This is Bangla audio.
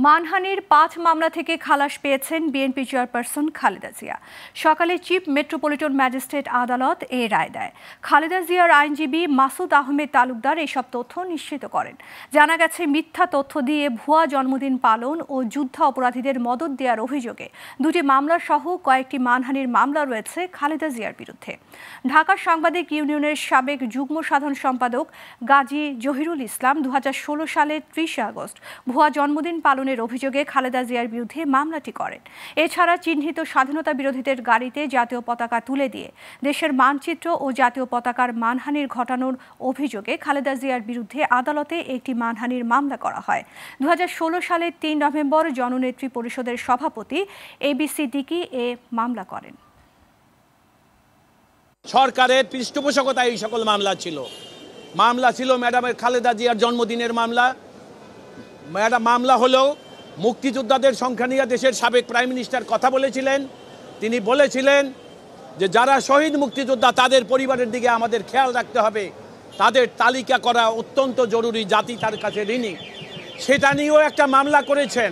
মানহানির ৫ মামলা থেকে খালাস পেয়েছেন বিএনপি চেয়ারপারসন খালেদা জিয়া। সকালে চিফ মেট্রোপলিটন ম্যাজিস্ট্রেট আদালত এ রায় দেয়। খালেদা জিয়ার আইনজীবী মাসুদ আহমেদ তালুকদার এসব তথ্য নিশ্চিত করেন। জানা গেছে, মিথ্যা তথ্য দিয়ে ভুয়া জন্মদিন পালন ও যুদ্ধ অপরাধীদের মদদ দেওয়ার অভিযোগে দুটি মামলা সহ কয়েকটি মানহানির মামলা রয়েছে খালেদা জিয়ার বিরুদ্ধে। ঢাকা সাংবাদিক ইউনিয়নের সাবেক যুগ্ম সাধারণ সম্পাদক গাজী জহিরুল ইসলাম ২০১৬ সালের ৩০ আগস্ট ভুয়া জন্মদিন পালন অভিযোগে খালেদা জিয়ার বিরুদ্ধে মামলাটি করেন। এছাড়া চিহ্নিত স্বাধীনতা বিরোধীদের গাড়িতে জাতীয় পতাকা তুলে দিয়ে দেশের মানচিত্র ও জাতীয় পতাকার মানহানির ঘটানোর অভিযোগে খালেদা জিয়ার বিরুদ্ধে আদালতে একটি মানহানির মামলা করা হয়। ২০১৬ সালের ৩ নভেম্বর জননেত্রী পরিষদের সভাপতি ABCDকে এ মামলা করেন। সরকারের পৃষ্ঠপোষকতায় এই সকল মামলা ছিল ম্যাডামের খালেদা জিয়ার জন্মদিনের মামলা হলো মুক্তিযোদ্ধাদের সংখ্যা নিয়ে দেশের সাবেক প্রাইম মিনিস্টার কথা বলেছিলেন। তিনি বলেছিলেন যে যারা শহীদ মুক্তিযোদ্ধা তাদের পরিবারের দিকে আমাদের খেয়াল রাখতে হবে, তাদের তালিকা করা অত্যন্ত জরুরি, জাতি তার কাছে ঋণী। সেটা নিয়েও একটা মামলা করেছেন।